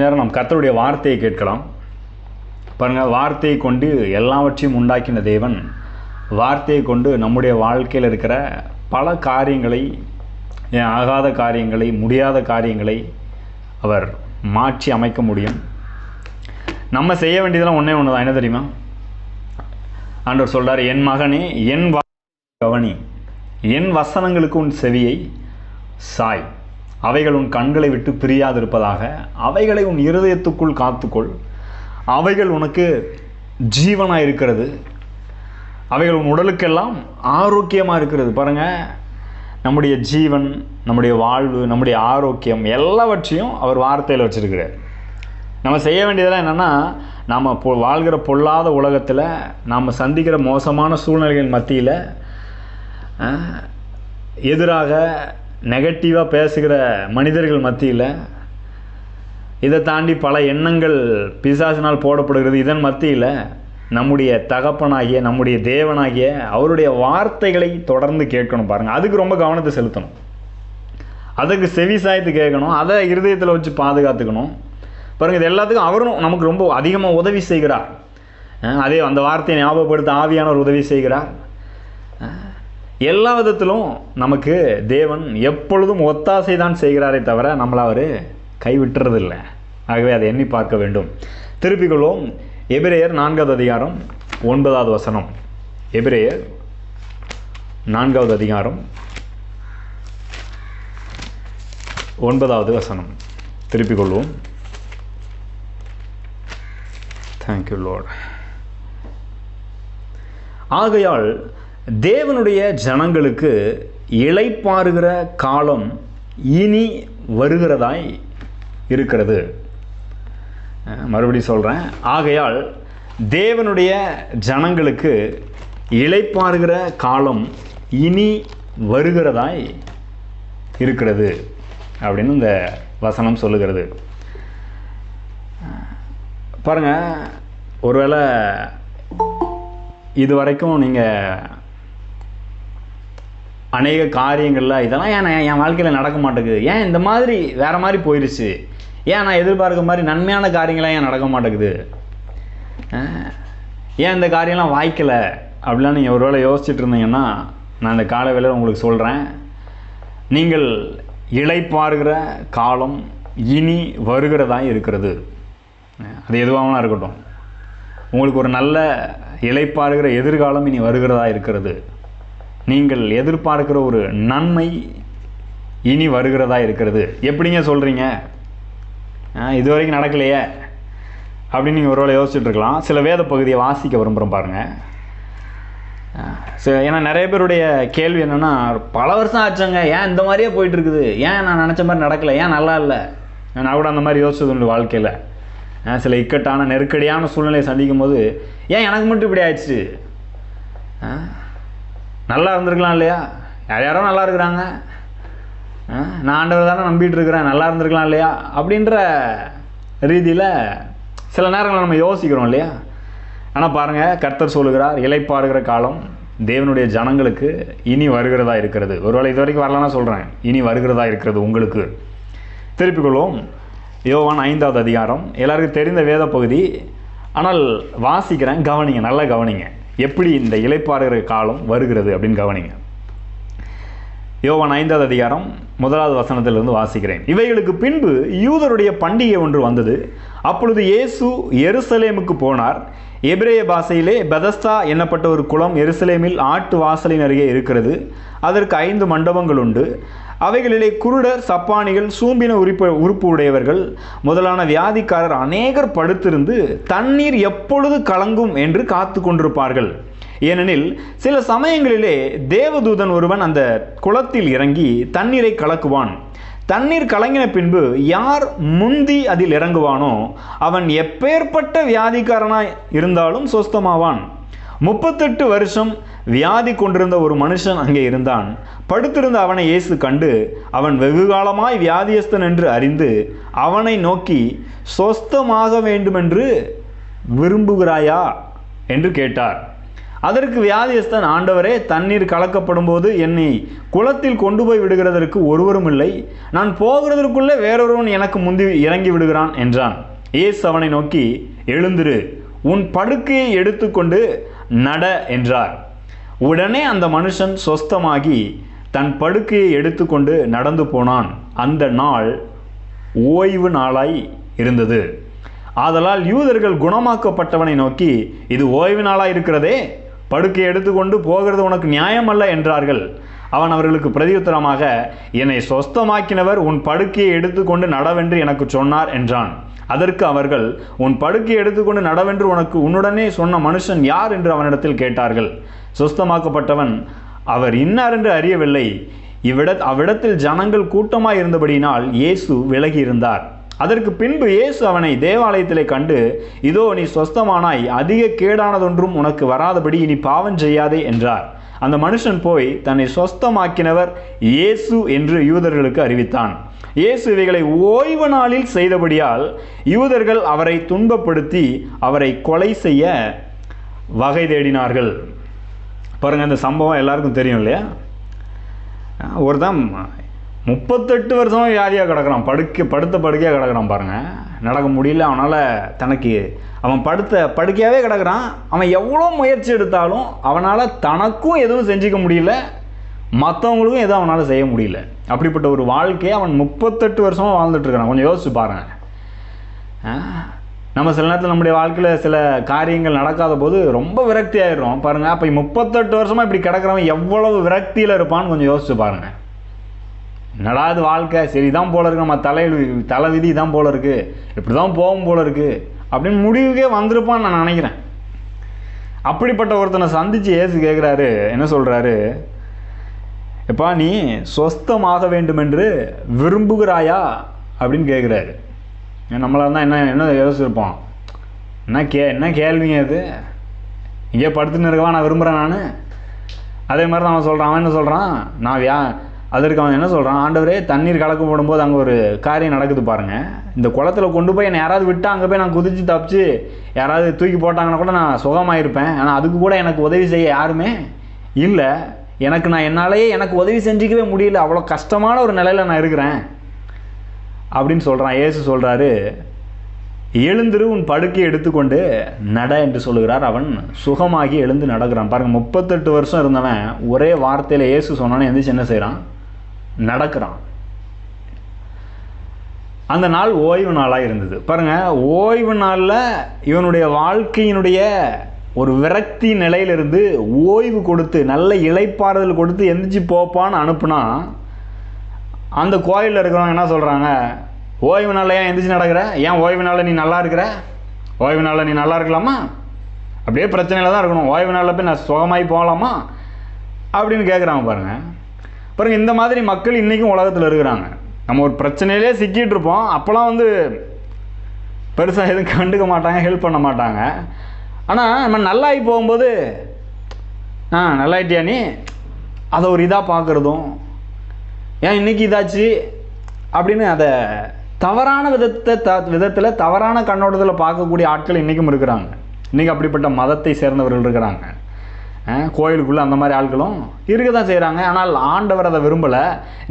நேரம் நாம் கர்த்தருடைய வார்த்தையை கேட்கலாம். பாருங்கள், வார்த்தையை கொண்டு எல்லாவற்றையும் உண்டாக்கின தேவன் வார்த்தையை கொண்டு நம்முடைய வாழ்க்கையில் இருக்கிற பல காரியங்களை, ஆகாத காரியங்களை, முடியாத காரியங்களை அவர் மாற்றி அமைக்க முடியும். நம்ம செய்ய வேண்டியதெல்லாம் ஒன்றே ஒன்று தான். என்ன தெரியுமா? ஆண்டவர் சொல்கிறார், என் மகனே, என் கவனி, என் வசனங்களுக்கு உன் செவியை சாய், அவைகள் உன் கண்களை விட்டு பிரியாதிருப்பதாக, அவைகளை உன் இருதயத்துக்குள் காத்துக்கொள், அவைகள் உனக்கு ஜீவனாக இருக்கிறது, அவைகள் உன் உடலுக்கெல்லாம் ஆரோக்கியமாக இருக்கிறது. பாருங்கள், நம்முடைய ஜீவன், நம்முடைய வாழ்வு, நம்முடைய ஆரோக்கியம் எல்லாவற்றையும் அவர் வார்த்தையில் வச்சுருக்கிறார். நம்ம செய்ய வேண்டியதெல்லாம் என்னென்னா, நாம் வாழ்கிற பொல்லாத உலகத்தில் நாம் சந்திக்கிற மோசமான சூழ்நிலைகள் மத்தியில் எதிராக நெகட்டிவாக பேசுகிற மனிதர்கள் மத்தியில், இதை தாண்டி பல எண்ணங்கள் பிசாசினால் போடப்படுகிறது. இதன் மத்தியில் நம்முடைய தகப்பனாகிய, நம்முடைய தேவனாகிய அவருடைய வார்த்தைகளை தொடர்ந்து கேட்கணும். பாருங்கள், அதுக்கு ரொம்ப கவனத்தை செலுத்தணும், அதுக்கு செவி சாய்த்து கேட்கணும், அதை இருதயத்தில் வச்சு பாதுகாத்துக்கணும். பாருங்கள், இது எல்லாத்துக்கும் அவரும் நமக்கு ரொம்ப அதிகமாக உதவி செய்கிறார். அதே அந்த வார்த்தையை ஞாபகப்படுத்த ஆவியானவர் உதவி செய்கிறார். எல்லா விதத்திலும் நமக்கு தேவன் எப்பொழுதும் ஒத்தாசை தான் செய்கிறாரே தவிர நம்மளை அவர் கைவிட்டுறதில்லை. ஆகவே அதை எண்ணி பார்க்க வேண்டும். திருப்பிக் கொள்வோம். எபிரேயர் 4வது அதிகாரம் 9வது வசனம். எபிரேயர் 4வது அதிகாரம் 9வது வசனம். திருப்பிக் கொள்வோம். Thank you Lord. ஆகையால் தேவனுடைய ஜனங்களுக்கு இளைப்பாறுகிற காலம் இனி வருகிறதாய் இருக்கிறது. மறுபடியும் சொல்கிறேன். ஆகையால் தேவனுடைய ஜனங்களுக்கு இளைப்பாறுகிற காலம் இனி வருகிறதாய் இருக்கிறது அப்படின்னு இந்த வசனம் சொல்லுகிறது. பாருங்கள், ஒருவேளை இது வரைக்கும் நீங்கள் அநேக காரியங்களில் இதெல்லாம் என் வாழ்க்கையில் நடக்க மாட்டேங்குது, ஏன் இந்த மாதிரி வேறு மாதிரி போயிடுச்சு, ஏன் நான் எதிர்பார்க்குற மாதிரி நன்மையான காரியங்களாம் ஏன் நடக்க மாட்டேங்குது, ஏன் இந்த காரியம்லாம் வாய்க்கலை அப்படிலாம் நீங்கள் ஒருவேளை யோசிச்சுட்டு இருந்தீங்கன்னா, நான் இந்த கால வேளையில் உங்களுக்கு சொல்கிறேன், நீங்கள் இளைப்பாறுகிற காலம் இனி வருகிறதாக இருக்கிறது. அது எதுவாகனா இருக்கட்டும், உங்களுக்கு ஒரு நல்ல இளைப்பாறுகிற எதிர்காலம் இனி வருகிறதா இருக்கிறது. நீங்கள் எதிர்பார்க்கிற ஒரு நன்மை இனி வருகிறதா இருக்கிறது. எப்படிங்க சொல்கிறீங்க, இது வரைக்கும் நடக்கலையே அப்படின்னு நீங்கள் ஒருவேளை யோசிச்சுட்டு இருக்கலாம். சில வேத பகுதியை வாசிக்க விரும்புகிறோம் பாருங்கள். ஏன்னா நிறைய பேருடைய கேள்வி என்னென்னா, பல வருஷம் ஆச்சுங்க, ஏன் இந்த மாதிரியே போயிட்டுருக்குது, ஏன் நான் நினச்ச மாதிரி நடக்கலை, ஏன் நல்லா இல்லை. நான் கூட அந்த மாதிரி யோசிச்சது உண்டு வாழ்க்கையில். சில இக்கட்டான நெருக்கடியான சூழ்நிலையை சந்திக்கும் போது, ஏன் எனக்கு மட்டும் இப்படி ஆயிடுச்சு, நல்லா இருந்திருக்கலாம் இல்லையா, யாரோ நல்லா இருக்கிறாங்க, நான் ஆண்டவர் தானே நம்பிட்டு இருக்கிறேன், நல்லா இருந்திருக்கலாம் இல்லையா அப்படின்ற ரீதியில் சில நேரங்களில் நம்ம யோசிக்கிறோம் இல்லையா. ஆனால் பாருங்கள், கர்த்தர் சொல்லுகிறார், இளைப்பாறுகிற காலம் தேவனுடைய ஜனங்களுக்கு இனி வருகிறதா இருக்கிறது. ஒருவேளை இது வரைக்கும் வரலான்னா சொல்கிறேன், இனி வருகிறதா இருக்கிறது உங்களுக்கு. திருப்பிக் கொள்வோம். யோவான் 5வது அதிகாரம், எல்லாருக்கும் தெரிந்த வேத பகுதி, ஆனால் வாசிக்கிறேன், கவனிங்க, நல்லா கவனிங்க, எப்படி இந்த இளைப்பாறுகிற காலம் வருகிறது அப்படின்னு கவனிங்க. யோவான் 5வது அதிகாரம் 1வது வசனத்திலிருந்து வாசிக்கிறேன். இவைகளுக்கு பின்பு யூதருடைய பண்டிகை ஒன்று வந்தது. அப்பொழுது இயேசு எருசலேமுக்கு போனார். எபிரேய பாஷையிலே பெதஸ்தா என்னப்பட்ட ஒரு குளம் எருசலேமில் ஆட்டு வாசலின் அருகே இருக்கிறது. அதற்கு 5 மண்டபங்கள் உண்டு. அவைகளிலே குருடர், சப்பானிகள், சூம்பின உறுப்பு உடையவர்கள் முதலான வியாதிக்காரர் அநேகர் படுத்திருந்து தண்ணீர் எப்பொழுது கலங்கும் என்று காத்து கொண்டிருப்பார்கள். ஏனெனில் சில சமயங்களிலே தேவதூதன் ஒருவன் அந்த குளத்தில் இறங்கி தண்ணீரை கலக்குவான். தண்ணீர் கலங்கின பின்பு யார் முந்தி அதில் இறங்குவானோ அவன் எப்பேற்பட்ட வியாதிக்காரனாய் இருந்தாலும் சொஸ்தமாவான். 38 வருஷம் வியாதி கொண்டிருந்த ஒரு மனுஷன் அங்கே இருந்தான். படுத்திருந்த அவனை இயேசு கண்டு, அவன் வெகுகாலமாய் வியாதியஸ்தன் என்று அறிந்து அவனை நோக்கி, சொஸ்தமாக வேண்டுமென்று விரும்புகிறாயா என்று கேட்டார். அதற்கு வியாதியஸ்தன், ஆண்டவரே, தண்ணீர் கலக்கப்படும் போது என்னை குளத்தில் கொண்டு போய் விடுகிறதற்கு ஒருவரும் இல்லை. நான் போகிறதற்குள்ளே வேறொருவன் எனக்கு முந்தி இறங்கி விடுகிறான் என்றான். இயேசு அவனை நோக்கி, எழுந்திரு, உன் படுக்கையை எடுத்துக்கொண்டு நட என்றார். உடனே அந்த மனுஷன் சொஸ்தமாகி தன் படுக்கையை எடுத்துக்கொண்டு நடந்து போனான். அந்த நாள் ஓய்வு நாளாய் இருந்தது. ஆதலால் யூதர்கள் குணமாக்கப்பட்டவனை நோக்கி, இது ஓய்வு நாளாய் இருக்கிறதே, படுக்கையை எடுத்துக்கொண்டு போகிறது உனக்கு நியாயம் அல்ல என்றார்கள். அவன் அவர்களுக்கு பிரதியுத்தரமாக, என்னை சொஸ்தமாக்கினவர் உன் படுக்கையை எடுத்துக்கொண்டு நடவென்று எனக்கு சொன்னார் என்றான். அதற்கு அவர்கள், உன் படுக்கையை எடுத்துக்கொண்டு நடவென்று உன்னுடனே சொன்ன மனுஷன் யார் என்று அவனிடத்தில் கேட்டார்கள். சொஸ்தமாக்கப்பட்டவன், அவர் இன்னார் என்று அறியவில்லை. அவ்விடத்தில் ஜனங்கள் கூட்டமாய் இருந்தபடியினால் இயேசு விலகி இருந்தார். அதற்கு பின்பு இயேசு அவனை தேவாலயத்திலே கண்டு, இதோ நீ சொஸ்தமானாய், அதிக கேடானதொன்றும் உனக்கு வராதபடி இனி பாவம் செய்யாதே என்றார். அந்த மனுஷன் போய் தன்னை சொஸ்தமாக்கினவர் இயேசு என்று யூதர்களுக்கு அறிவித்தான். இயேசு இவைகளை ஓய்வு நாளில் செய்தபடியால் யூதர்கள் அவரை துன்பப்படுத்தி அவரை கொலை செய்ய வகை தேடினார்கள். பாருங்கள், இந்த சம்பவம் எல்லாருக்கும் தெரியும் இல்லையா? ஒருத்தன் 38 வருஷமாக வியாதியாக கிடக்கிறான், படுத்த படுக்கையாக கிடக்கிறான். பாருங்கள், நடக்க முடியல அவனால். அவன் படுக்கையாகவே கிடக்கிறான். அவன் எவ்வளோ முயற்சி எடுத்தாலும் அவனால் தனக்கும் எதுவும் செஞ்சுக்க முடியல, மற்றவங்களுக்கும் எதுவும் அவனால் செய்ய முடியல. அப்படிப்பட்ட ஒரு வாழ்க்கையை அவன் 38 வருஷமாக வாழ்ந்துட்டுருக்கிறான். கொஞ்சம் யோசிச்சு பாருங்கள். நம்ம சில நேரத்தில் நம்முடைய வாழ்க்கையில் சில காரியங்கள் நடக்காத போது ரொம்ப விரக்தி ஆகிடுறோம். பாருங்கள், அப்போ 38 வருஷமாக இப்படி கிடக்கிறவன் எவ்வளவு விரக்தியில் இருப்பான்னு கொஞ்சம் யோசிச்சு பாருங்கள். நடாது வாழ்க்கை, சரி தான் போல இருக்கு, நம்ம தலைவிதி தான் போல இருக்குது, இப்படி தான் போகும் போல இருக்குது அப்படின்னு முடிவுக்கே வந்திருப்பான்னு நான் நினைக்கிறேன். அப்படிப்பட்ட ஒருத்தனை சந்தித்து இயேசு கேட்குறாரு, என்ன சொல்கிறாரு? எப்பா, நீ சொஸ்தமாக வேண்டுமென்று விரும்புகிறாயா அப்படின்னு கேட்குறாரு. நம்மளாக இருந்தால் என்ன யோசிச்சிருப்போம்? என்ன கேள்விங்க அது? இங்கே படுத்துன்னு இருக்கவா நான் விரும்புகிறேன் நான். அதே மாதிரி தான் அவன் என்ன சொல்கிறான்? அதற்கு அவன் என்ன சொல்கிறான்? ஆண்டவரே, தண்ணீர் கலக்க போடும்போது அங்கே ஒரு காரியம் நடக்குது பாருங்கள். இந்த குளத்தில் கொண்டு போய் என்னை யாராவது விட்டு அங்கே போய் நான் குதித்து தப்பிச்சு யாராவது தூக்கி போட்டாங்கன்னா கூட நான் சுகமாயிருப்பேன். ஆனால் அதுக்கு கூட எனக்கு உதவி செய்ய யாருமே இல்லை. எனக்கு உதவி செஞ்சுக்கவே முடியல, அவ்வளோ கஷ்டமான ஒரு நிலையில் நான் இருக்கிறேன் அப்படின்னு சொல்கிறான். இயேசு சொல்கிறாரு, எழுந்திரு, உன் படுக்கையை எடுத்துக்கொண்டு நட என்று சொல்லுகிறார். அவன் சுகமாகி எழுந்து நடக்கிறான். பாருங்கள், 38 வருஷம் இருந்தவன் ஒரே வார்த்தையில் இயேசு சொன்னான்னு எந்திரிச்சு என்ன செய்கிறான்? நடக்கிறான். அந்த நாள் ஓய்வு நாளாக இருந்தது. பாருங்கள், ஓய்வு நாளில் இவனுடைய வாழ்க்கையினுடைய ஒரு விரக்தி நிலையிலிருந்து ஓய்வு கொடுத்து நல்ல இளைப்பாறுதல் கொடுத்து எந்திரிச்சு போப்பான்னு அனுப்புனா, அந்த கோயிலில் இருக்கிறவங்க என்ன சொல்கிறாங்க? ஓய்வு நாளில் ஏன் எந்திரிச்சு நடக்கிற? ஏன் ஓய்வு நாளில் நீ நல்லா இருக்கிற? ஓய்வு நாளில் நீ நல்லா இருக்கலாமா? அப்படியே பிரச்சனையில் தான் இருக்கணும். ஓய்வு நாளில் போய் நான் சுகமாகி போகலாமா அப்படின்னு கேட்குறாங்க. பாருங்கள், இந்த மாதிரி மக்கள் இன்றைக்கும் உலகத்தில் இருக்கிறாங்க. நம்ம ஒரு பிரச்சனையிலே சிக்கிட்டு இருப்போம். அப்போலாம் பெருசாக எதுவும் கண்டுக்க மாட்டாங்க, ஹெல்ப் பண்ண மாட்டாங்க. ஆனால் நம்ம நல்லாகி போகும்போது, நல்லாயிட்டியா நீ, அதை ஒரு இதாக பார்க்குறதும், ஏன் இன்றைக்கி இதாச்சு அப்படின்னு அதை தவறான விதத்தில் தவறான கண்ணோட்டத்தில் பார்க்கக்கூடிய ஆட்கள் இன்றைக்கும் இருக்கிறாங்க. இன்றைக்கி அப்படிப்பட்ட மதத்தை சேர்ந்தவர்கள் இருக்கிறாங்க. கோயிலுக்குள்ளே அந்த மாதிரி ஆட்களும் இருக்க தான் செய்கிறாங்க. ஆனால் ஆண்டவர் அதை விரும்பலை.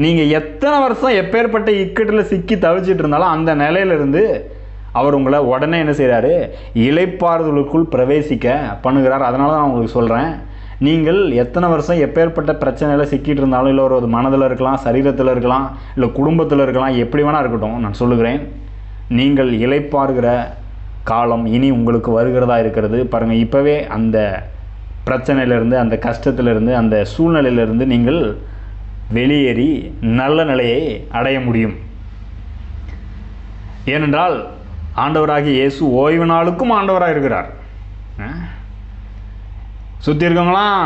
நீங்கள் எத்தனை வருஷம் எப்பேற்பட்ட இக்கட்டில் சிக்கி தவிச்சிட்டு இருந்தாலும் அந்த நிலையிலிருந்து அவர் உங்களை உடனே என்ன செய்கிறாரு? இளைப்பாறுதலுக்குள் பிரவேசிக்க பண்ணுகிறார். அதனால தான் நான் உங்களுக்கு சொல்கிறேன், நீங்கள் எத்தனை வருஷம் எப்பேற்பட்ட பிரச்சனையில் சிக்கிட்டு இருந்தாலும், இல்லை ஒரு மனதில் இருக்கலாம், சரீரத்தில் இருக்கலாம், இல்லை குடும்பத்தில் இருக்கலாம், எப்படி வேணால் இருக்கட்டும், நான் சொல்லுகிறேன், நீங்கள் இளைப்பாறுகிற காலம் இனி உங்களுக்கு வருகிறதா இருக்கிறது. பாருங்கள், இப்போவே அந்த பிரச்சனையிலிருந்து, அந்த கஷ்டத்திலிருந்து, அந்த சூழ்நிலையிலிருந்து நீங்கள் வெளியேறி நல்ல நிலையை அடைய முடியும். ஏனென்றால் ஆண்டவராகிய இயேசு ஓய்வு நாளுக்கும் ஆண்டவராக இருக்கிறார். சுற்றி இருக்கவங்களாம்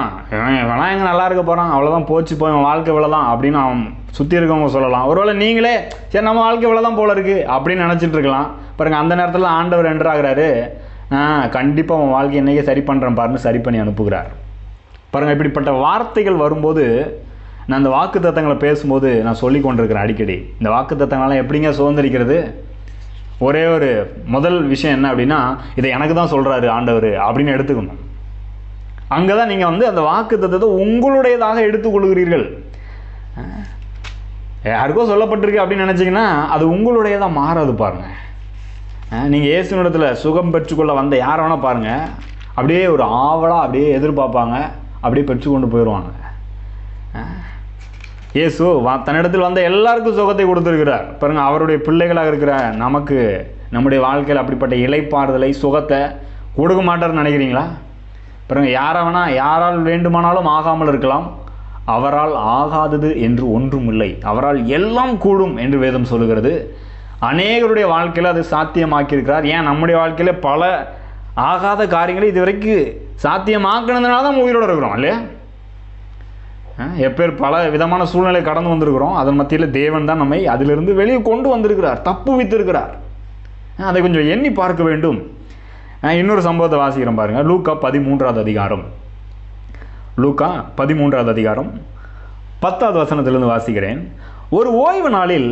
இவெல்லாம் எங்கே நல்லா இருக்க போகிறான், அவ்வளோதான், போச்சு போய் வாழ்க்கை இவ்வளோதான் அப்படின்னு அவன் சுற்றி இருக்கவங்க சொல்லலாம். ஒருவேளை நீங்களே சரி நம்ம வாழ்க்கை இவ்வளோதான் போல இருக்குது அப்படின்னு நினச்சிட்டு இருக்கலாம். பாருங்கள், அந்த நேரத்தில் ஆண்டவர் என்றாகிறாரு, கண்டிப்பாக உன் வாழ்க்கை இன்றைக்கே சரி பண்ணுறேன் பாருன்னு சரி பண்ணி அனுப்புகிறார். பாருங்கள், இப்படிப்பட்ட வார்த்தைகள் வரும்போது நான் இந்த வாக்கு தத்தங்களை பேசும்போது நான் சொல்லி கொண்டிருக்கிறேன் அடிக்கடி. இந்த வாக்கு தத்தங்களெல்லாம் எப்படிங்க சுதந்திரிக்கிறது? ஒரே ஒரு முதல் விஷயம் என்ன அப்படின்னா, இதை எனக்கு தான் சொல்கிறாரு ஆண்டவர் அப்படின்னு எடுத்துக்கணும். அங்கே தான் நீங்கள் வந்து அந்த வாக்குத்தத்தத்தை உங்களுடையதாக எடுத்துக்கொள்கிறீர்கள். யாருக்கோ சொல்லப்பட்டிருக்கு அப்படின்னு நினச்சிங்கன்னா அது உங்களுடையதாக மாறாது பாருங்கள். நீங்கள் இயேசுவிடத்தில் சுகம் பெற்றுக்கொள்ள வந்த யாரை வேணால் பாருங்கள், அப்படியே ஒரு ஆவலாக அப்படியே எதிர்பார்ப்பாங்க, அப்படியே பெற்றுக்கொண்டு போயிடுவாங்க. இயேசு தன்னிடத்தில் வந்த எல்லாருக்கும் சுகத்தை கொடுத்துருக்கிறார் பாருங்கள். அவருடைய பிள்ளைகளாக இருக்கிற நமக்கு நம்முடைய வாழ்க்கையில் அப்படிப்பட்ட இளைப்பாறுதலை சுகத்தை கொடுக்க மாட்டார்னு நினைக்கிறீங்களா? பாருங்கள், யாரால் வேண்டுமானாலும் ஆகாமல் இருக்கலாம், அவரால் ஆகாதது என்று ஒன்றும் இல்லை. அவரால் எல்லாம் கூடும் என்று வேதம் சொல்லுகிறது. அநேகருடைய வாழ்க்கையில் அது சாத்தியமாக்கியிருக்கிறார். ஏன் நம்முடைய வாழ்க்கையில் பல ஆகாத காரியங்களை இதுவரைக்கும் சாத்தியமாக்கினதுனால தான் உயிரோடு இருக்கிறோம் இல்லையா? எப்பேர் பல விதமான சூழ்நிலை கடந்து வந்திருக்கிறோம். அதன் மத்தியில் தேவன் தான் நம்மை அதிலிருந்து வெளியே கொண்டு வந்திருக்கிறார், தப்பு வைத்திருக்கிறார். அதை கொஞ்சம் எண்ணி பார்க்க வேண்டும். இன்னொரு சம்பவத்தை வாசிக்கிறோம் பாருங்க. லூக்கா 13வது அதிகாரம். லூக்கா 13வது அதிகாரம் 10வது வசனத்திலிருந்து வாசிக்கிறேன். ஒரு ஓய்வு நாளில்,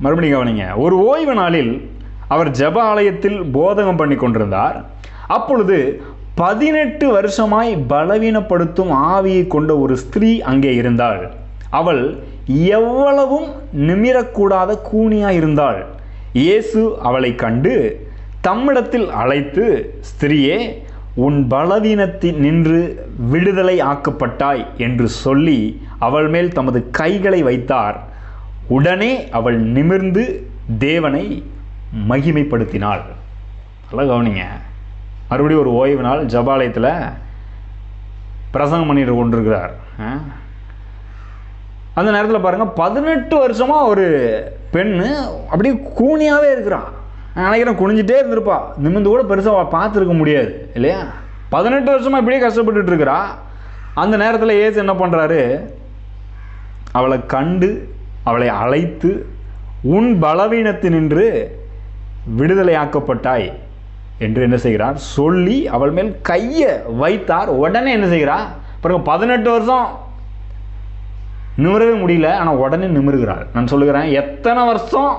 மறுபடியும் கவனிங்க, ஒரு ஓய்வு நாளில் அவர் ஜெப ஆலயத்தில் போதகம் பண்ணி கொண்டிருந்தார். அப்பொழுது 18 வருஷமாய் பலவீனப்படுத்தும் ஆவியை கொண்ட ஒரு ஸ்திரீ அங்கே இருந்தாள். அவள் எவ்வளவும் நிமிரக்கூடாத கூனியாய் இருந்தாள். இயேசு அவளை கண்டு தம்மிடத்தில் அழைத்து, ஸ்திரியே, உன் பலவீனத்தில் நின்று விடுதலை ஆக்கப்பட்டாய் என்று சொல்லி அவள் மேல் தமது கைகளை வைத்தார். உடனே அவள் நிமிர்ந்து தேவனை மகிமைப்படுத்தினாள். நல்லா கவனிங்க. மறுபடியும் ஒரு ஓய்வு நாள் ஜபாலயத்தில் பிரசங்கம் பண்ணிட்டு கொண்டிருக்கிறார். அந்த நேரத்தில் பாருங்கள், 18 வருஷமாக ஒரு பெண்ணு அப்படியே கூனியாகவே இருக்கிறான். நான் நினைக்கிறேன் குனிஞ்சிட்டே இருந்திருப்பா, நிமிர்ந்து கூட பெருசாக பார்த்துருக்க முடியாது இல்லையா? 18 வருஷமாக இப்படியே கஷ்டப்பட்டுட்டு இருக்கிறா. அந்த நேரத்தில் இயேசு என்ன பண்ணுறாரு? அவளை கண்டு அவளை அழைத்து, உன் பலவீனத்தினின்று விடுதலையாக்கப்பட்டாய் என்று என்ன செய்கிறார் சொல்லி அவள் மேல் கையை வைத்தார். உடனே என்ன செய்கிறார் பாருங்க, 18 வருஷம் நிமிரவே முடியல, ஆனால் உடனே நிமிருகிறார். நான் சொல்லுகிறேன், எத்தனை வருஷம்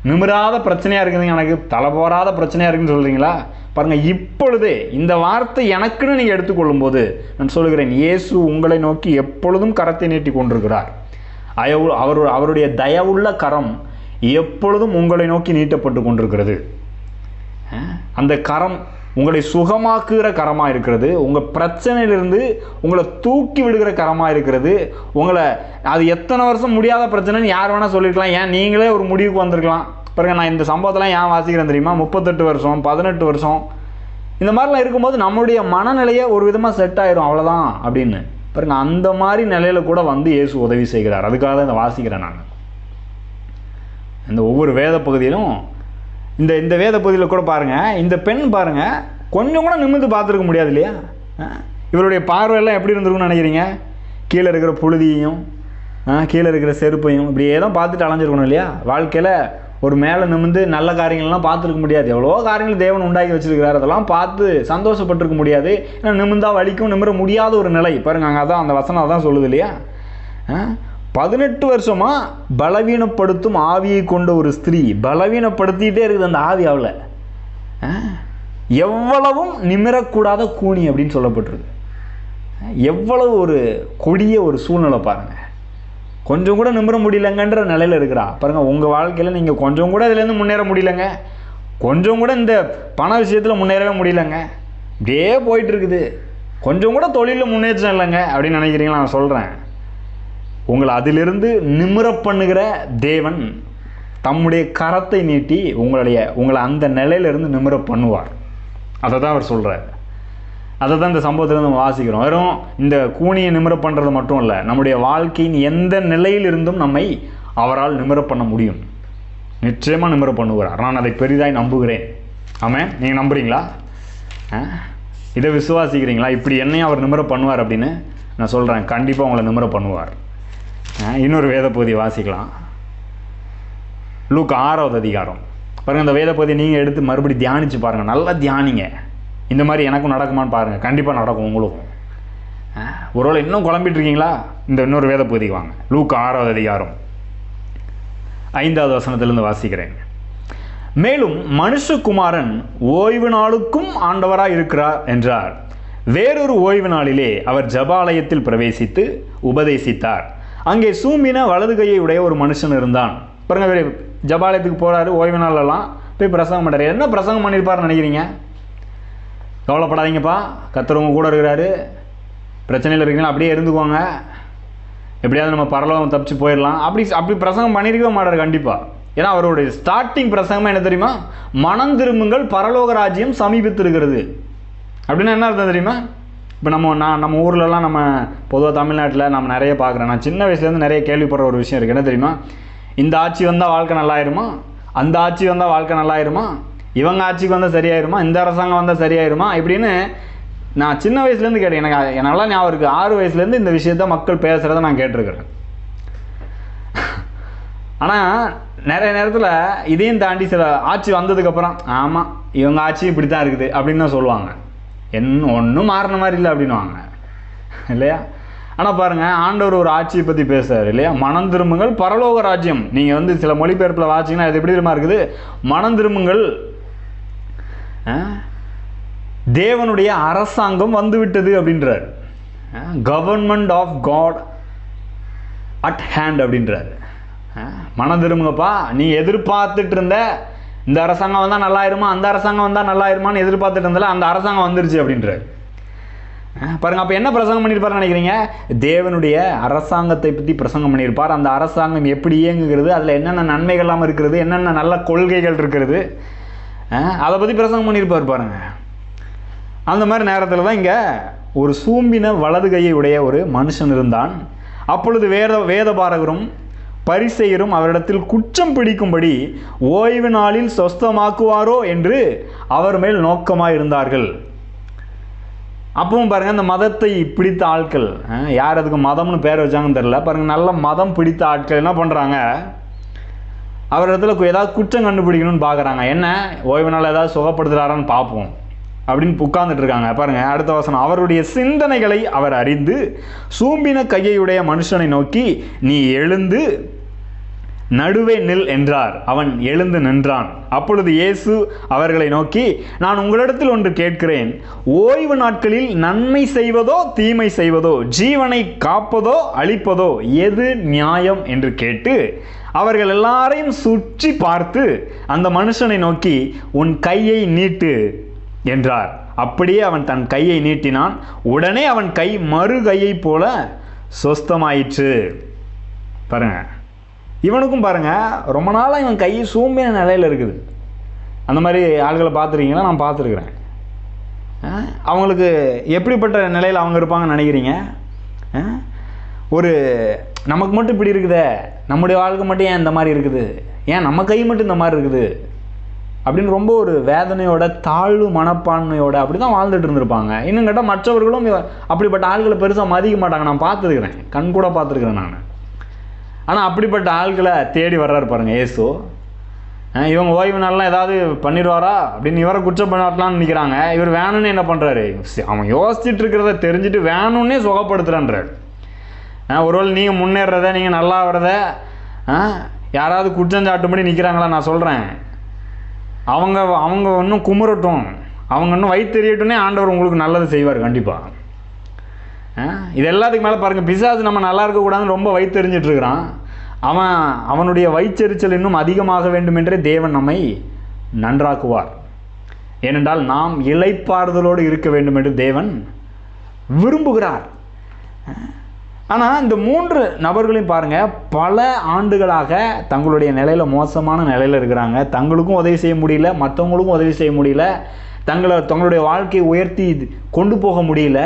நிமிராத பிரச்சனையாக இருக்குதுங்க, எனக்கு தலை போராத பிரச்சனையாக இருக்குன்னு சொல்கிறீங்களா? பாருங்கள், இப்பொழுதே இந்த வார்த்தை எனக்குன்னு நீங்கள் எடுத்துக்கொள்ளும் போது நான் சொல்லுகிறேன், இயேசு உங்களை நோக்கி எப்பொழுதும் கரத்தை நீட்டி கொண்டிருக்கிறார். அவருடைய தயவுள்ள கரம் எப்பொழுதும் உங்களை நோக்கி நீட்டப்பட்டு கொண்டிருக்கிறது. அந்த கரம் உங்களை சுகமாக்குகிற கரமாக இருக்கிறது. உங்கள் பிரச்சனையிலிருந்து உங்களை தூக்கி விடுகிற கரமாக இருக்கிறது. உங்களை அது எத்தனை வருஷம் முடியாத பிரச்சனைன்னு யார் வேணால் சொல்லியிருக்கலாம். ஏன் நீங்களே ஒரு முடிவுக்கு வந்திருக்கலாம். பாருங்க, நான் இந்த சம்பவத்தெல்லாம் ஏன் வாசிக்கிறேன் தெரியுமா? 38 வருஷம் 18 வருஷம் இந்த மாதிரிலாம் இருக்கும்போது நம்மளுடைய மனநிலையை ஒரு விதமாக செட் ஆயிரும், அவ்வளோதான் அப்படின்னு. பாருங்க, அந்த மாதிரி நிலையில் கூட வந்து இயேசு உதவி செய்கிறார். அதுக்காக தான் இதை வாசிக்கிறேன் நான். இந்த ஒவ்வொரு வேத பகுதியிலும் இந்த வேத பகுதியில் கூட பாருங்கள், இந்த பெண் பாருங்கள் கொஞ்சம் கூட நிமிர்ந்து பார்த்துருக்க முடியாது இல்லையா? இவருடைய பார்வையெல்லாம் எப்படி இருந்திருக்குன்னு நினைக்கிறீங்க? கீழே இருக்கிற புழுதியையும் கீழே இருக்கிற செருப்பையும் இப்படியே தான் பார்த்துட்டு அலைஞ்சிருக்கணும் இல்லையா? வாழ்க்கையில் ஒரு மேலே நிமிர்ந்து நல்ல காரியங்கள்லாம் பார்த்துருக்க முடியாது. எவ்வளோ காரியங்கள் தேவன் உண்டாக்கி வச்சிருக்கிறார், அதெல்லாம் பார்த்து சந்தோஷப்பட்டிருக்க முடியாது. ஏன்னா நிமிர்ந்தா வலிக்கும், நிமிர முடியாத ஒரு நிலை. பாருங்க, அங்கே அதான் அந்த வசனம் அதான் சொல்லுது இல்லையா? 18 வருஷமாக பலவீனப்படுத்தும் ஆவியை கொண்ட ஒரு ஸ்திரீ, பலவீனப்படுத்திக்கிட்டே இருக்குது அந்த ஆவி. அவளை எவ்வளவும் நிமிரக்கூடாத கூனி அப்படின்னு சொல்லப்பட்டிருக்கு. எவ்வளவு ஒரு கொடிய ஒரு சூழ்நிலை பாருங்கள். கொஞ்சம் கூட நிமிர முடியலங்கன்ற நிலையில் இருக்கிறா. பாருங்கள், உங்கள் வாழ்க்கையில் நீங்கள் கொஞ்சம் கூட இதுலேருந்து முன்னேற முடியலங்க, கொஞ்சம் கூட இந்த பண விஷயத்தில் முன்னேறவே முடியலங்க, இப்படியே போயிட்டு இருக்குது, கொஞ்சம் கூட தொழிலில் முன்னேற்றம் இல்லைங்க அப்படின்னு நினைக்கிறீங்களா? நான் சொல்கிறேன், உங்களை அதிலிருந்து நிமிர பண்ணுகிற தேவன் தம்முடைய கரத்தை நீட்டி உங்களை அந்த நிலையிலிருந்து நிமிர பண்ணுவார். அதை தான் அவர் சொல்கிறார். அதை தான் இந்த சம்பவத்திலிருந்து நம்ம வாசிக்கிறோம். வெறும் இந்த கூனியை நிமிர பண்ணுறது மட்டும் இல்லை, நம்முடைய வாழ்க்கையின் எந்த நிலையிலிருந்தும் நம்மை அவரால் நிமிர பண்ண முடியும். நிச்சயமாக நிமிர பண்ணுகிறார். நான் அதை பெரிதாய் நம்புகிறேன். ஆமாம், நீங்கள் நம்புறீங்களா? இதை விசுவாசிக்கிறீங்களா? இப்படி என்னையும் அவர் நிமிர பண்ணுவார் அப்படின்னு நான் சொல்கிறேன். கண்டிப்பாக உங்களை நிமிர பண்ணுவார். இன்னொரு வேத பகுதியை வாசிக்கலாம். லூக்கா 6வது அதிகாரம். பாருங்கள், இந்த வேத பகுதியை நீங்கள் எடுத்து மறுபடி தியானித்து பாருங்கள், நல்லா தியானிங்க. இந்த மாதிரி எனக்கும் நடக்குமான்னு பாருங்கள், கண்டிப்பாக நடக்கும் உங்களுக்கும். ஒருவேளை இன்னும் குழம்பிட்டு இருக்கீங்களா? இந்த இன்னொரு வேத பகுதிக்கு வாங்க. லூக்கா 6வது அதிகாரம் 5வது வசனத்திலிருந்து வாசிக்கிறேன். மேலும் மனுஷகுமாரன் ஓய்வு நாளுக்கும் ஆண்டவராக இருக்கிறார் என்றார். வேறொரு ஓய்வு நாளிலே அவர் ஜபாலயத்தில் பிரவேசித்து உபதேசித்தார். அங்கே சூம்பின வலது கையை உடைய ஒரு மனுஷன் இருந்தான். பாருங்க, அவர் ஜபாலயத்துக்கு போகிறாரு, ஓய்வு நாளெல்லாம் போய் பிரசங்கம் பண்ணுறாரு. என்ன பிரசங்கம் பண்ணியிருப்பார்னு நினைக்கிறீங்க? கவலைப்படாதீங்கப்பா, கர்த்தர் கூட இருக்கிறாரு, பிரச்சனையில் இருக்கீங்களா, அப்படியே இருந்துக்குவாங்க, எப்படியாவது நம்ம பரலோகம் தப்பிச்சு போயிடலாம், அப்படி பிரசங்கம் பண்ணியிருக்கவே மாட்டார் கண்டிப்பாக. ஏன்னா அவருடைய ஸ்டார்டிங் பிரசங்கமாக என்ன தெரியுமா? மனம் திரும்புங்கள், பரலோக ராஜ்யம் சமீபித்திருக்கிறது. அப்படின்னா என்ன அர்த்தம் தெரியுமா? இப்போ நம்ம ஊர்லலாம், நம்ம பொதுவாக தமிழ்நாட்டில் நம்ம நிறைய பார்க்குறோம். நான் சின்ன வயசுலேருந்து நிறைய கேள்விப்படுற ஒரு விஷயம் இருக்குது. என்ன தெரியுமா? இந்த ஆட்சி வந்தால் வாழ்க்கை நல்லாயிருமா, அந்த ஆட்சி வந்தால் வாழ்க்கை நல்லாயிருமா, இவங்க ஆட்சிக்கு வந்தால் சரியாயிருமா, இந்த அரசாங்கம் வந்தால் சரியாயிருமா, இப்படின்னு நான் சின்ன வயசுலேருந்து கேட்டேன். எனக்கு நல்லா ஞாபகம் இருக்குது. 6 வயசுலேருந்து இந்த விஷயத்த மக்கள் பேசுகிறத நான் கேட்டிருக்கிறேன். ஆனால் நிறைய நேரத்தில் இதையும் தாண்டி சில ஆட்சி வந்ததுக்கப்புறம், ஆமாம் இவங்க ஆட்சி இப்படி தான் இருக்குது அப்படின்னு தான் சொல்லுவாங்க. ஒன்றும் மாறின மாதிரி இல்லை அப்படின்னுவாங்க இல்லையா? ஆனால் பாருங்கள், ஆண்டவர் ஒரு ஆட்சியை பற்றி பேசுகிறார் இல்லையா? மனம் திரும்புங்கள், பரலோக ராஜ்யம். நீங்கள் சில மொழிபெயர்ப்பில் வாசிங்கன்னா அது எப்படி தெரியுமா இருக்குது? மனம் திரும்புங்கள், தேவனுடைய அரசாங்கம் வந்துவிட்டது அப்படின்றார். Government of God at hand அப்படின்றார். மனம் திரும்புங்கப்பா, நீ எதிர்பார்த்துட்டு இருந்த இந்த அரசாங்கம் வந்தால் நல்லாயிருமா, அந்த அரசாங்கம் வந்தால் நல்லாயிருமான்னு எதிர்பார்த்துட்டு இருந்தால அந்த அரசாங்கம் வந்துருச்சு அப்படின்றார். பாருங்கள், அப்போ என்ன பிரசங்கம் பண்ணியிருப்பார்னு நினைக்கிறீங்க? தேவனுடைய அரசாங்கத்தை பற்றி பிரசங்கம் பண்ணியிருப்பார். அந்த அரசாங்கம் எப்படி இயங்குகிறது, அதில் என்னென்ன நன்மைகள்லாம் இருக்கிறது, என்னென்ன நல்ல கொள்கைகள் இருக்கிறது, அதை பற்றி பிரசங்கம் பண்ணியிருப்பார். பாருங்கள், அந்த மாதிரி நேரத்தில் தான் இங்கே ஒரு சூம்பின வலது கையை உடைய ஒரு மனுஷன் இருந்தான். அப்பொழுது வேதபாரகரும் பரிசேயரும் அவரிடத்தில் குற்றம் பிடிக்கும்படி ஓய்வு நாளில் சொஸ்தமாக்குவாரோ என்று அவர் மேல் நோக்கமாக இருந்தார்கள். அப்பவும் பாருங்கள், இந்த மதத்தை பிடித்த ஆட்கள், யார் அதுக்கு மதம்னு பேர் வச்சாங்கன்னு தெரில, பாருங்கள், நல்ல மதம் பிடித்த ஆட்கள் என்ன பண்ணுறாங்க? அவரிடத்துல ஏதாவது குற்றம் கண்டுபிடிக்கணும்னு பார்க்குறாங்க. என்ன, ஓய்வு நாள் ஏதாவது சுகப்படுத்துகிறாரான்னு பார்ப்போம் அப்படின்னு உட்கார்ந்துட்டு இருக்காங்க. பாருங்கள், அடுத்த வசனம். அவருடைய சிந்தனைகளை அவர் அறிந்து சூம்பின கையுடைய மனுஷனை நோக்கி, நீ எழுந்து நடுவே நில் என்றார். அவன் எழுந்து நின்றான். அப்பொழுது இயேசு அவர்களை நோக்கி, நான் உங்களிடத்தில் ஒன்று கேட்கிறேன், ஓய்வு நாட்களில் நன்மை செய்வதோ தீமை செய்வதோ, ஜீவனை காப்பதோ அழிப்பதோ எது நியாயம் என்று கேட்டு அவர்கள் எல்லாரையும் சுற்றி பார்த்து அந்த மனுஷனை நோக்கி, உன் கையை நீட்டு என்றார். அப்படியே அவன் தன் கையை நீட்டினான். உடனே அவன் கை மறு கையை போல சொஸ்தமாயிற்று. பாருங்க, இவனுக்கும் பாருங்க, ரொம்ப நாளாக இவன் கை சூம்பின நிலையில் இருக்குது. அந்த மாதிரி ஆள்களை பார்த்துருக்கீங்களா? நான் பார்த்துருக்குறேன். அவங்களுக்கு எப்படிப்பட்ட நிலையில் அவங்க இருப்பாங்கன்னு நினைக்கிறீங்க? ஒரு நமக்கு மட்டும் இப்படி இருக்குதே, நம்முடைய வாழ்க்கை மட்டும் ஏன் இந்த மாதிரி இருக்குது, ஏன் நம்ம கை மட்டும் இந்த மாதிரி இருக்குது அப்படின்னு ரொம்ப ஒரு வேதனையோட, தாழ்வு மனப்பான்மையோட அப்படி தான் வாழ்ந்துட்டு இருந்திருப்பாங்க. இன்னும் கேட்டால் மற்றவர்களும் அப்படிப்பட்ட ஆள்களை பெருசாக மதிக்க மாட்டாங்க. நான் பார்த்துருக்குறேன், கண் கூட பார்த்துருக்குறேன் நான். ஆனால் அப்படிப்பட்ட ஆள்களை தேடி வர்றாரு பாருங்க இயேசு. இவங்க ஓய்வு நாள்லாம் ஏதாவது பண்ணிடுவாரா அப்படின்னு இவரை குற்றம் பண்ணலான்னு நிற்கிறாங்க. இவர் வேணும்னு என்ன பண்ணுறாரு? அவன் யோசிச்சுட்டு இருக்கிறத தெரிஞ்சுட்டு வேணும்னே சுகப்படுத்துகிறான்றார். ஒருவேளை நீங்கள் முன்னேறத, நீங்கள் நல்லா வர்றத யாராவது குற்றம் சாட்டும்படி நிற்கிறாங்களா? நான் சொல்கிறேன், அவங்க இன்னும் குமுறட்டும், அவங்க இன்னும் வயிற்றெறியட்டும்னே ஆண்டவர் உங்களுக்கு நல்லது செய்வார் கண்டிப்பாக. இது எல்லாத்துக்கு மேலே பாருங்கள், பிசாசு நம்ம நல்லா இருக்கக்கூடாதுன்னு ரொம்ப வயிற்றெறிஞ்சிட்டு இருக்கிறான். அவனுடைய வயிற்றெரிச்சல் இன்னும் அதிகமாக வேண்டும் என்றே தேவன் நம்மை நன்றாக்குவார். ஏனென்றால் நாம் இளைப்பாறுதலோடு இருக்க வேண்டும் என்று தேவன் விரும்புகிறார். ஆனால் இந்த 3 நபர்களையும் பாருங்கள், பல ஆண்டுகளாக தங்களுடைய நிலையில் மோசமான நிலையில் இருக்கிறாங்க. தங்களுக்கும் உதவி செய்ய முடியல, மற்றவங்களுக்கும் உதவி செய்ய முடியல, தங்களுடைய வாழ்க்கையை உயர்த்தி கொண்டு போக முடியல,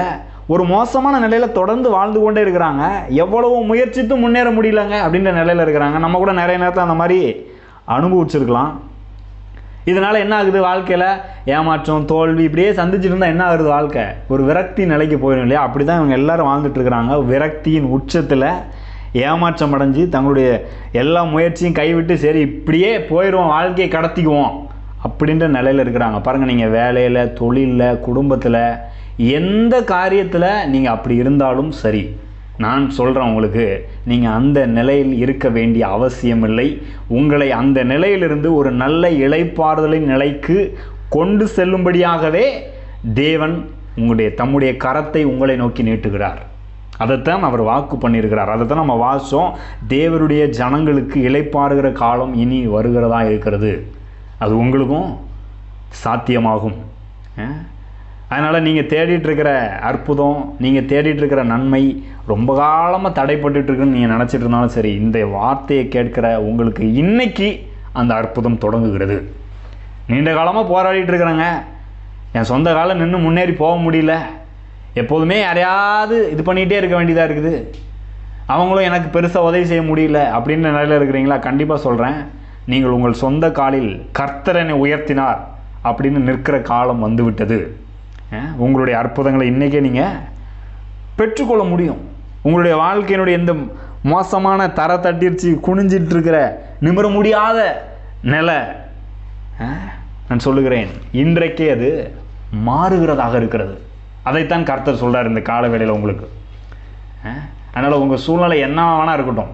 ஒரு மோசமான நிலையில் தொடர்ந்து வாழ்ந்து கொண்டே இருக்கிறாங்க. எவ்வளவோ முயற்சித்தும் முன்னேற முடியலங்க அப்படின்ற நிலையில் இருக்கிறாங்க. நம்ம கூட நிறைய நேரத்தில் அந்த மாதிரி அனுபவிச்சிருக்கலாம். இதனால் என்ன ஆகுது? வாழ்க்கையில் ஏமாற்றம், தோல்வி இப்படியே சந்திச்சுட்டு இருந்தால் என்ன ஆகுது? வாழ்க்கை ஒரு விரக்தி நிலைக்கு போயிடும் இல்லையா? அப்படி தான் இவங்க எல்லாரும் வாழ்ந்துட்டு இருக்கிறாங்க. விரக்தியின் உச்சத்தில் ஏமாற்றம் அடைஞ்சு தங்களுடைய எல்லா முயற்சியும் கைவிட்டு, சரி இப்படியே போயிடுவோம், வாழ்க்கையை கடத்திக்குவோம் அப்படின்ற நிலையில் இருக்கிறாங்க. பாருங்கள், நீங்கள் வேலையில், தொழிலில், குடும்பத்தில், எந்த காரியத்தில் நீங்கள் அப்படி இருந்தாலும் சரி, நான் சொல்கிறேன் உங்களுக்கு, நீங்கள் அந்த நிலையில் இருக்க வேண்டிய அவசியம் இல்லை. உங்களை அந்த நிலையிலிருந்து ஒரு நல்ல இளைப்பாறுதலின் நிலைக்கு கொண்டு செல்லும்படியாகவே தேவன் தம்முடைய கரத்தை உங்களை நோக்கி நீட்டுகிறார். அதைத்தான் அவர் வாக்கு பண்ணியிருக்கிறார். அதைத்தான் நம்ம வாசம். தேவருடைய ஜனங்களுக்கு இளைப்பாறுகிற காலம் இனி வருகிறதா இருக்கிறது. அது உங்களுக்கும் சாத்தியமாகும். அதனால் நீங்கள் தேடிட்டுருக்கிற அற்புதம், நீங்கள் தேடிட்டுருக்கிற நன்மை ரொம்ப காலமாக தடைப்பட்டுருக்குன்னு நீங்கள் நினச்சிட்டு இருந்தாலும் சரி, இந்த வார்த்தையை கேட்கிற உங்களுக்கு இன்னைக்கு அந்த அற்புதம் தொடங்குகிறது. நீண்ட காலமாக போராடிட்டு இருக்கிறேங்க, என் சொந்த காலம் நின்று முன்னேறி போக முடியல, எப்போதுமே யாரையாவது இது பண்ணிகிட்டே இருக்க வேண்டியதாக இருக்குது, அவங்களும் எனக்கு பெருசாக உதவி செய்ய முடியல அப்படின்ற நிலையில் இருக்கிறீங்களா? கண்டிப்பாக சொல்கிறேன், நீங்கள் உங்கள் சொந்த காலில் கர்த்தரனை உயர்த்தினார் அப்படின்னு நிற்கிற காலம் வந்துவிட்டது. உங்களுடைய அற்புதங்களை இன்றைக்கே நீங்கள் பெற்றுக்கொள்ள முடியும். உங்களுடைய வாழ்க்கையினுடைய எந்த மோசமான தர தட்டிருச்சு குனிஞ்சிட்டு இருக்கிற நிமிர முடியாத நிலை, நான் சொல்லுகிறேன், இன்றைக்கே அது மாறுகிறதாக இருக்கிறது. அதைத்தான் கர்த்தர் சொல்கிறார் இந்த கால வேளையில் உங்களுக்கு. அதனால் உங்கள் சூழ்நிலை என்ன வேணா இருக்கட்டும்,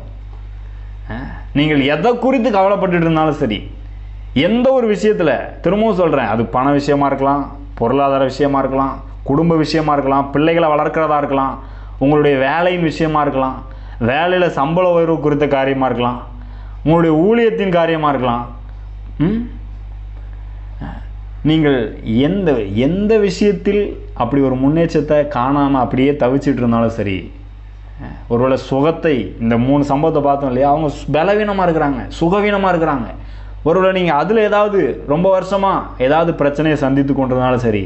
நீங்கள் எதை குறித்து கவலைப்பட்டு இருந்தாலும் சரி, எந்த ஒரு விஷயத்தில், திரும்பவும் சொல்கிறேன், அது பண விஷயமா இருக்கலாம், பொருளாதார விஷயமா இருக்கலாம், குடும்ப விஷயமா இருக்கலாம், பிள்ளைகளை வளர்க்கிறதா இருக்கலாம், உங்களுடைய வேலையின் விஷயமா இருக்கலாம், வேலையில் சம்பள உயர்வு குறித்த காரியமாக இருக்கலாம், உங்களுடைய ஊழியத்தின் காரியமாக இருக்கலாம். நீங்கள் எந்த விஷயத்தில் அப்படி ஒரு முன்னேற்றத்தை காணாமல் அப்படியே தவிச்சிட்டு இருந்தாலும் சரி, ஒருவேளை சுகத்தை, இந்த 3 சம்பவத்தை பார்த்தோம் இல்லையா, அவங்க பலவீனமாக இருக்கிறாங்க, சுகவீனமாக இருக்கிறாங்க. ஒருவேளை நீங்கள் அதில் ஏதாவது ரொம்ப வருஷமாக ஏதாவது பிரச்சனையை சந்தித்து கொண்டிருந்தாலும் சரி,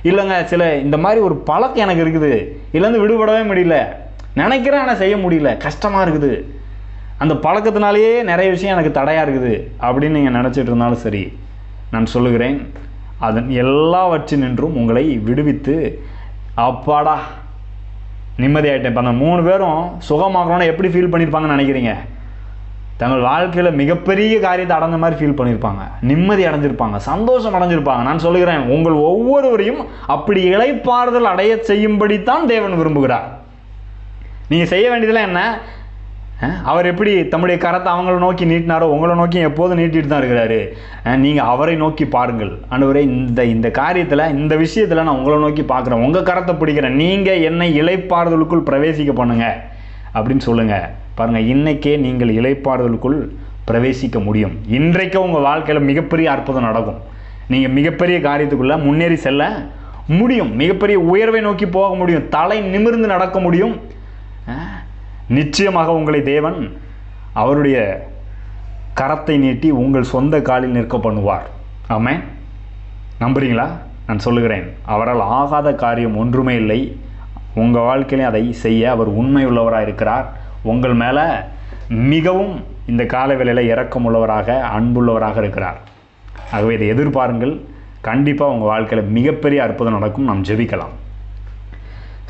இல்லைங்க சில இந்த மாதிரி ஒரு பழக்கம் எனக்கு இருக்குது, இதுலேருந்து விடுபடவே முடியல, நினைக்கிறேன் ஆனால் செய்ய முடியல, கஷ்டமாக இருக்குது, அந்த பழக்கத்தினாலேயே நிறைய விஷயம் எனக்கு தடையாக இருக்குது அப்படின்னு நீங்கள் நினச்சிட்டு இருந்தாலும் சரி, நான் சொல்லுகிறேன், அதன் எல்லாவற்றினின்றும் உங்களை விடுவித்து அப்பாடா நிம்மதியாயிட்டேன். இப்போ அந்த 3 பேரும் சுகமாகணும்னா எப்படி ஃபீல் பண்ணியிருப்பாங்கன்னு நினைக்கிறீங்க? தங்கள் வாழ்க்கையில் மிகப்பெரிய காரியத்தை அடைஞ்ச மாதிரி ஃபீல் பண்ணியிருப்பாங்க, நிம்மதி அடைஞ்சிருப்பாங்க, சந்தோஷம் அடைஞ்சிருப்பாங்க. நான் சொல்லுகிறேன், உங்கள் ஒவ்வொருவரையும் அப்படி இளைப்பாறுதல் அடைய செய்யும்படித்தான் தேவன் விரும்புகிறார். நீங்கள் செய்ய வேண்டியதெல்லாம் என்ன? அவர் எப்படி தம்முடைய கரத்தை அவங்களை நோக்கி நீட்டினாரோ உங்களை நோக்கி எப்போதும் நீட்டிட்டு தான் இருக்கிறாரு. நீங்கள் அவரை நோக்கி பாருங்கள். ஆண்டவரே, இந்த காரியத்தில், இந்த விஷயத்தில் நான் உங்களை நோக்கி பார்க்குறேன், உங்கள் கரத்தை பிடிக்கிறேன், நீங்கள் என்னை இளைப்பாறுதலுக்குள் பிரவேசிக்க பண்ணுங்க அப்படின்னு சொல்லுங்கள். பாருங்கள், இன்றைக்கே நீங்கள் இளைப்பாறுதலுக்குள் பிரவேசிக்க முடியும். இன்றைக்கே உங்கள் வாழ்க்கையில் மிகப்பெரிய அற்புதம் நடக்கும். நீங்கள் மிகப்பெரிய காரியத்துக்குள்ளே முன்னேறி செல்ல முடியும், மிகப்பெரிய உயர்வை நோக்கி போக முடியும், தலை நிமிர்ந்து நடக்க முடியும். நிச்சயமாக உங்களை தேவன் அவருடைய கரத்தை நீட்டி உங்கள் சொந்த காலில் நிற்க பண்ணுவார். ஆமென். நம்புறீங்களா? நான் சொல்லுகிறேன், அவரால் ஆகாத காரியம் ஒன்றுமே இல்லை. உங்கள் வாழ்க்கையிலே அதை செய்ய அவர் உண்மை உள்ளவராக இருக்கிறார். உங்கள் மேலே மிகவும் இந்த காலவேளையில் இரக்கமுள்ளவராக, அன்புள்ளவராக இருக்கிறார். ஆகவே இதை எதிர்பாருங்கள். கண்டிப்பாக உங்கள் வாழ்க்கையில் மிகப்பெரிய அற்புதம் நடக்கும். நாம் ஜெபிக்கலாம்.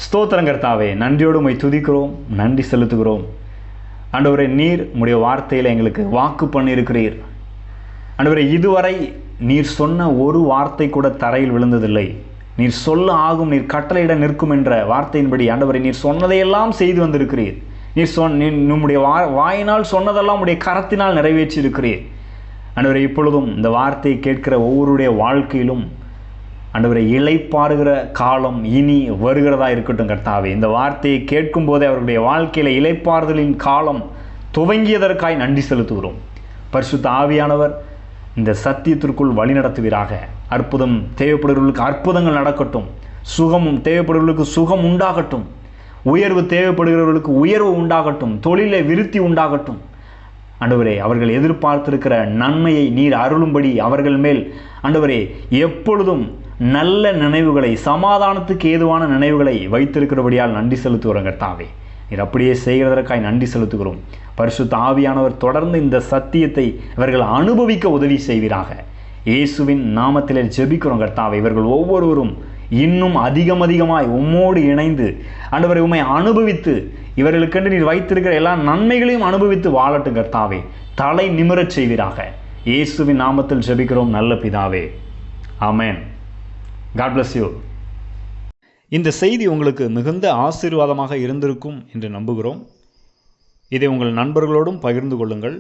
ஸ்தோத்திரம் கர்த்தாவே, நன்றியோடு உம்மை துதிக்கிறோம், நன்றி செலுத்துகிறோம். ஆண்டவரே, நீர் உம்முடைய வார்த்தையில் எங்களுக்கு வாக்கு பண்ணியிருக்கிறீர். ஆண்டவரே, இதுவரை நீர் சொன்ன ஒரு வார்த்தை கூட தரையில் விழுந்ததில்லை. நீர் சொல்ல ஆகும், நீர் கட்டளையிட நிற்கும் என்ற வார்த்தையின்படி ஆண்டவரே, நீர் சொன்னதையெல்லாம் செய்து வந்திருக்கிறீர். நீர் நம்முடைய வாயினால் சொன்னதெல்லாம் உடைய கரத்தினால் நிறைவேற்றி இருக்கிறீர். ஆண்டவரே, இப்பொழுதும் இந்த வார்த்தையை கேட்கிற ஒவ்வொருடைய வாழ்க்கையிலும் ஆண்டவரை இளைப்பாறுகிற காலம் இனி வருகிறதா இருக்கட்டும் கர்த்தாவே. இந்த வார்த்தையை கேட்கும் போதே அவர்களுடைய வாழ்க்கையில் இளைப்பாறுதலின் காலம் துவங்கியதற்காய் நன்றி செலுத்துகிறோம். பரிசுத்த ஆவியானவர் இந்த சத்தியத்திற்குள் வழிநடத்துவீராக. அற்புதம் தேவைப்படுகிறவர்களுக்கு அற்புதங்கள் நடக்கட்டும், சுகமும் தேவைப்படுகிறவர்களுக்கு சுகம் உண்டாகட்டும், உயர்வு தேவைப்படுகிறவர்களுக்கு உயர்வு உண்டாகட்டும், தொழிலை விருத்தி உண்டாகட்டும். ஆண்டவரே, அவர்கள் எதிர்பார்த்திருக்கிற நன்மையை நீர் அருளும்படி அவர்கள் மேல் ஆண்டவரே எப்பொழுதும் நல்ல நினைவுகளை, சமாதானத்துக்கு ஏதுவான நினைவுகளை வைத்திருக்கிறபடியால் நன்றி செலுத்துகிறோம் கர்த்தாவே. நீர் அப்படியே செய்கிறதற்காய் நன்றி செலுத்துகிறோம். பரிசுத்த ஆவியானவர் தொடர்ந்து இந்த சத்தியத்தை இவர்கள் அனுபவிக்க உதவி செய்வீராக. இயேசுவின் நாமத்திலே ஜெபிக்கிறோம் கர்த்தாவே. இவர்கள் ஒவ்வொருவரும் இன்னும் அதிகமாய் உம்மோடு இணைந்து ஆண்டவரை உம்மை அனுபவித்து, இவர்களுக்கென்று நீர் வைத்திருக்கிற எல்லா நன்மைகளையும் அனுபவித்து வாழட்டும் கர்த்தாவே. தலை நிமிரச் செய்வீராக. இயேசுவின் நாமத்தில் ஜெபிக்கிறோம் நல்ல பிதாவே. ஆமென். God bless you. இந்த செய்தி உங்களுக்கு மிகுந்த ஆசீர்வாதமாக இருந்திருக்கும் என்று நம்புகிறோம். இதை உங்கள் நண்பர்களோடும் பகிர்ந்து கொள்ளுங்கள்.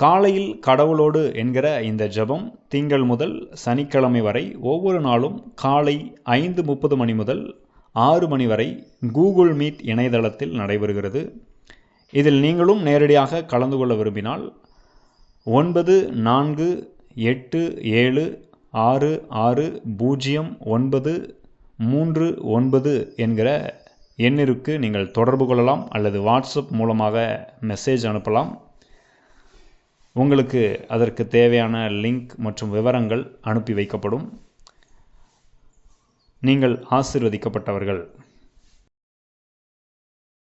காலையில் கடவுளோடு என்கிற இந்த ஜெபம் திங்கள் முதல் சனிக்கிழமை வரை ஒவ்வொரு நாளும் காலை 5:30 மணி முதல் 6 மணி வரை கூகுள் மீட் இணையதளத்தில் நடைபெறுகிறது. இதில் நீங்களும் நேரடியாக கலந்து கொள்ள விரும்பினால் 9487660939 என்கிற எண்ணிற்கு நீங்கள் தொடர்பு கொள்ளலாம் அல்லது வாட்ஸ்அப் மூலமாக மெசேஜ் அனுப்பலாம். உங்களுக்கு அதற்கு தேவையான லிங்க் மற்றும் விவரங்கள் அனுப்பி வைக்கப்படும். நீங்கள் ஆசீர்வதிக்கப்பட்டவர்கள்.